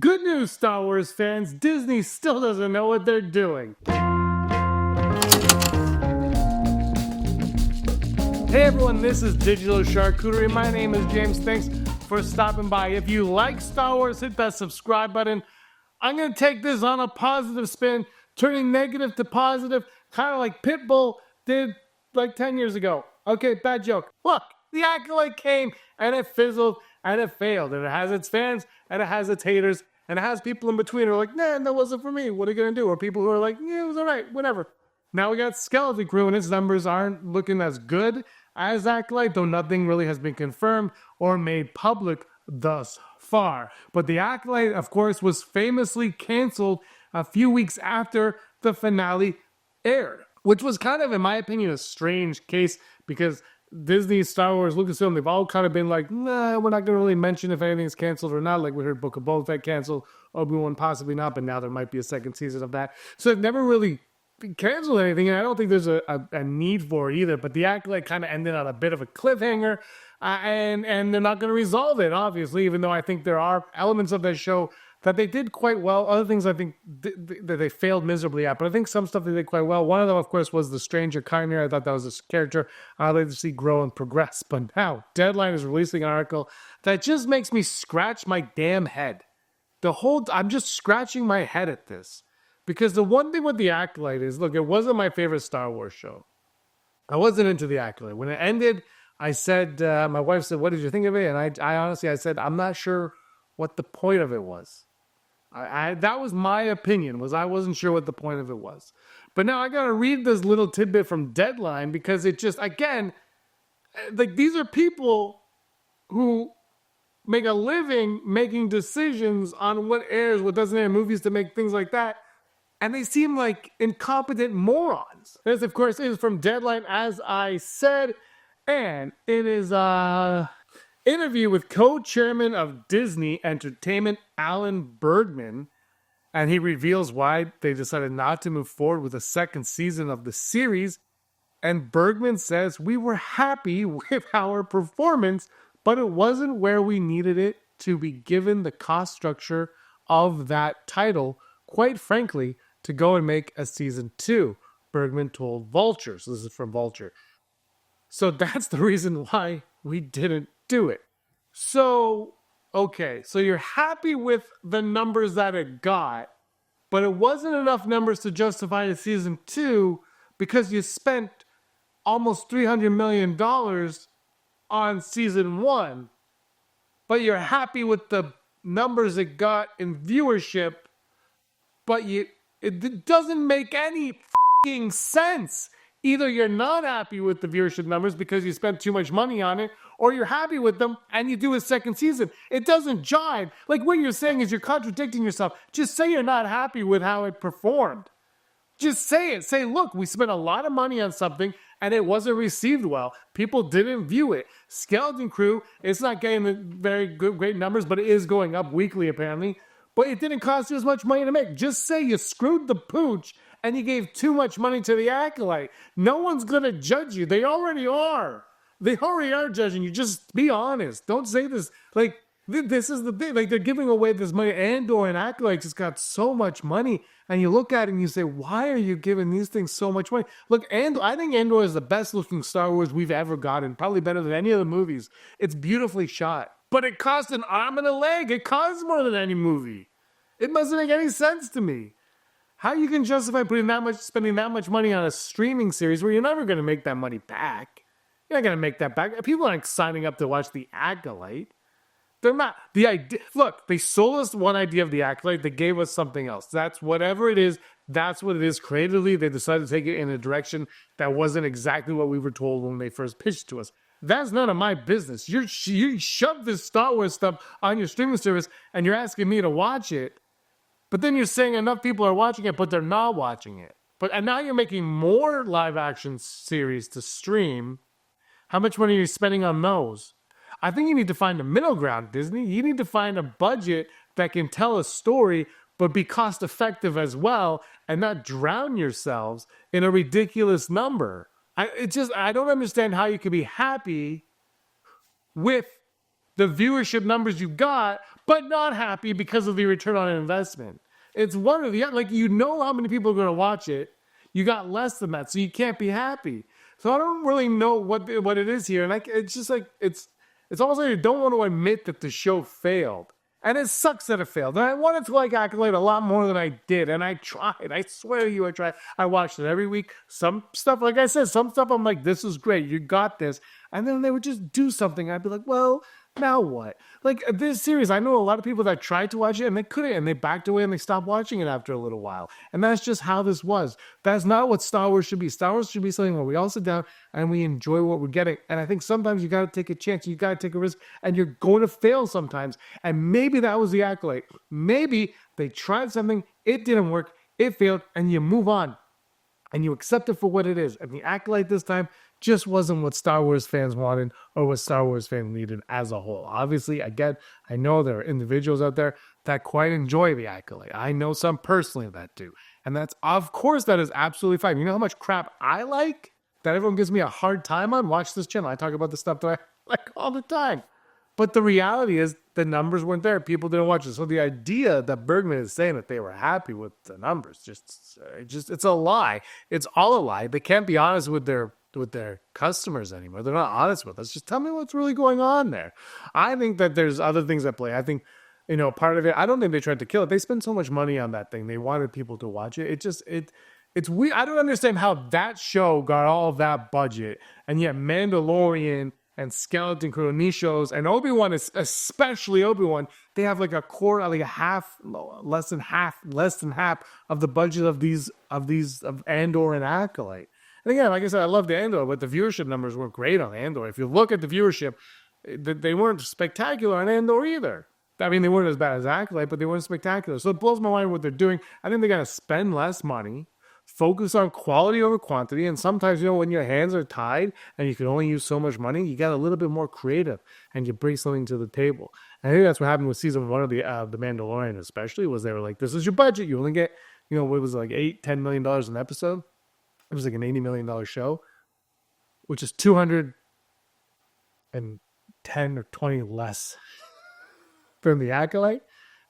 Good news, Star Wars fans, Disney still doesn't know what they're doing. Hey everyone, this is Digital Charcuterie. My name is James. Thanks for stopping by. If you like Star Wars, hit that subscribe button. I'm going to take this on a positive spin, turning negative to positive, kind of like Pitbull did like 10 years ago. Okay, bad joke. Look, the Acolyte came and it fizzled and it failed. And it has its fans and it has its haters and it has people in between who are like, nah, that wasn't for me. What are you going to do? Or people who are like, yeah, it was all right, whatever. Now we got Skeleton Crew and its numbers aren't looking as good as Acolyte, though nothing really has been confirmed or made public thus far. But the Acolyte, of course, was famously canceled a few weeks after the finale aired, which was kind of, in my opinion, a strange case because Disney, Star Wars, Lucasfilm, they've all kind of been like, nah, we're not going to really mention if anything's canceled or not. Like we heard Book of Boba Fett canceled, Obi-Wan possibly not, but now there might be a second season of that. So they've never really canceled anything, and I don't think there's a need for it either. But the Acolyte kind of ended on a bit of a cliffhanger, and they're not going to resolve it, obviously, even though I think there are elements of that show that they did quite well. Other things I think that they failed miserably at, but I think some stuff they did quite well. One of them, of course, was the Stranger Chimera. I thought that was a character I'd like to see grow and progress. But now, Deadline is releasing an article that just makes me scratch my damn head. I'm just scratching my head at this. Because the one thing with the Acolyte is, look, it wasn't my favorite Star Wars show. I wasn't into the Acolyte. When it ended, I said, my wife said, what did you think of it? And I honestly, I said, I'm not sure what the point of it was. That was my opinion, was I wasn't sure what the point of it was. But now I got to read this little tidbit from Deadline because it just, again, like these are people who make a living making decisions on what airs, what doesn't air, movies to make things like that. And they seem like incompetent morons. This, of course, is from Deadline, as I said. And it is an interview with co-chairman of Disney Entertainment, Alan Bergman. And he reveals why they decided not to move forward with a second season of the series. And Bergman says, we were happy with our performance, but it wasn't where we needed it to be given the cost structure of that title. Quite frankly, to go and make a season 2, Bergman told Vulture. So this is from Vulture. So that's the reason why we didn't do it. So, okay, so you're happy with the numbers that it got, but it wasn't enough numbers to justify a season 2 because you spent almost $300 million on season 1, but you're happy with the numbers it got in viewership, but it doesn't make any f***ing sense. Either you're not happy with the viewership numbers because you spent too much money on it, or you're happy with them and you do a second season. It doesn't jive. Like what you're saying is you're contradicting yourself. Just say you're not happy with how it performed. Just say it. Say, look, we spent a lot of money on something and it wasn't received well. People didn't view it. Skeleton Crew, it's not getting the very good, great numbers, but it is going up weekly apparently. But it didn't cost you as much money to make. Just say you screwed the pooch and you gave too much money to the Acolyte. No one's going to judge you. They already are. They already are judging you. Just be honest. Don't say this. Like, this is the thing. Like, they're giving away this money. Andor and Acolyte just got so much money. And you look at it and you say, why are you giving these things so much money? Look, I think Andor is the best looking Star Wars we've ever gotten. Probably better than any of the movies. It's beautifully shot. But it cost an arm and a leg. It costs more than any movie. It doesn't make any sense to me. How you can justify spending that much money on a streaming series where you're never going to make that money back? You're not going to make that back. People aren't signing up to watch The Acolyte. They're not. The idea. Look, they sold us one idea of The Acolyte. They gave us something else. That's whatever it is. That's what it is. Creatively, they decided to take it in a direction that wasn't exactly what we were told when they first pitched it to us. That's none of my business. You shove this Star Wars stuff on your streaming service and you're asking me to watch it. But then you're saying enough people are watching it, but they're not watching it. And now you're making more live action series to stream. How much money are you spending on those? I think you need to find a middle ground, Disney. You need to find a budget that can tell a story, but be cost effective as well, and not drown yourselves in a ridiculous number. I don't understand how you could be happy with the viewership numbers you got, but not happy because of the return on investment. It's one or the other. Like, you know how many people are going to watch it. You got less than that, so you can't be happy. So I don't really know what it is here, and it's just like it's almost like you don't want to admit that the show failed, and it sucks that it failed. And I wanted to like Acolyte a lot more than I did, and I tried. I swear to you, I tried. I watched it every week. Some stuff, like I said, some stuff I'm like, this is great, you got this, and then they would just do something. I'd be like, well, now what? Like this series, I know a lot of people that tried to watch it and they couldn't, and they backed away and they stopped watching it after a little while. And that's just how this was. That's not what Star Wars should be. Star Wars should be something where we all sit down and we enjoy what we're getting. And I think sometimes you got to take a chance, you got to take a risk, and you're going to fail sometimes. And maybe that was the Acolyte. Maybe they tried something, it didn't work, it failed, and you move on. And you accept it for what it is. And the Acolyte this time just wasn't what Star Wars fans wanted or what Star Wars fans needed as a whole. Obviously, again, I know there are individuals out there that quite enjoy the Acolyte. I know some personally that do. And that's, of course, that is absolutely fine. You know how much crap I like that everyone gives me a hard time on? Watch this channel. I talk about the stuff that I like all the time. But the reality is the numbers weren't there. People didn't watch it. So the idea that Bergman is saying that they were happy with the numbers, just it's a lie. It's all a lie. They can't be honest with their customers anymore. They're not honest with us. Just tell me what's really going on there. I think that there's other things at play. I think, part of it, I don't think they tried to kill it. They spent so much money on that thing. They wanted people to watch it. It's weird. I don't understand how that show got all of that budget, and yet Mandalorian and Skeleton Crew and these shows, and Obi-Wan, especially Obi-Wan, they have like a quarter, like a half, less than half of the budget of Andor and Acolyte. And again, like I said, I love the Andor, but the viewership numbers weren't great on Andor. If you look at the viewership, they weren't spectacular on Andor either. I mean, they weren't as bad as Acolyte, but they weren't spectacular. So it blows my mind what they're doing. I think they got to spend less money, focus on quality over quantity, and sometimes, when your hands are tied and you can only use so much money, you got a little bit more creative and you bring something to the table. And I think that's what happened with season 1 of the Mandalorian, especially, was they were like, this is your budget. You only get, what was it, like $8-10 million an episode. It was like an $80 million show, which is 210 or 20 less than the Acolyte.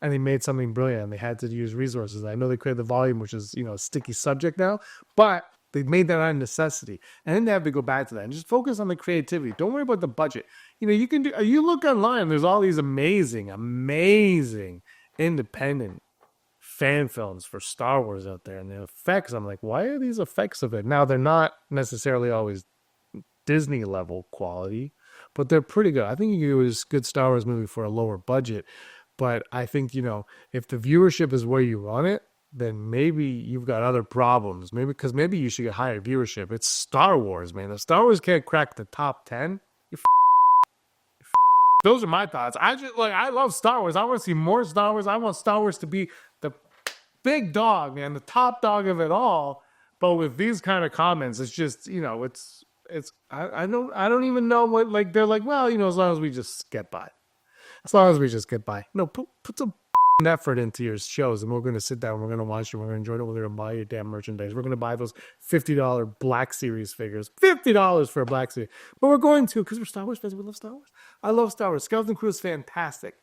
And they made something brilliant, and they had to use resources. I know they created the volume, which is, a sticky subject now, but they made that out of necessity. And then they have to go back to that and just focus on the creativity. Don't worry about the budget. You look online, there's all these amazing independent fan films for Star Wars out there, and the effects, I'm like, why are these effects of it? Now, they're not necessarily always Disney level quality, but they're pretty good. I think you can use a good Star Wars movie for a lower budget. But I think, if the viewership is where you want it, then maybe you've got other problems. Maybe you should get higher viewership. It's Star Wars, man. If Star Wars can't crack the top 10, those are my thoughts. I love Star Wars. I want to see more Star Wars. I want Star Wars to be the big dog, man, the top dog of it all. But with these kind of comments, it's just, I don't even know what, like, they're like, well, as long as we just get by. As long as we just get by. No, put some effort into your shows, and we're going to sit down, we're going to watch it, we're going to enjoy it, we're going to buy your damn merchandise. We're going to buy those $50 Black Series figures. $50 for a Black Series. But we're going to, because we're Star Wars fans. We love Star Wars. I love Star Wars. Skeleton Crew is fantastic.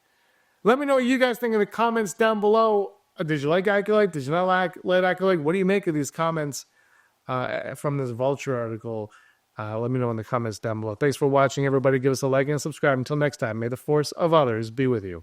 Let me know what you guys think in the comments down below. Did you like Acolyte? Did you not like Acolyte? What do you make of these comments from this Vulture article? Let me know in the comments down below. Thanks for watching, everybody. Give us a like and subscribe. Until next time, may the force of others be with you.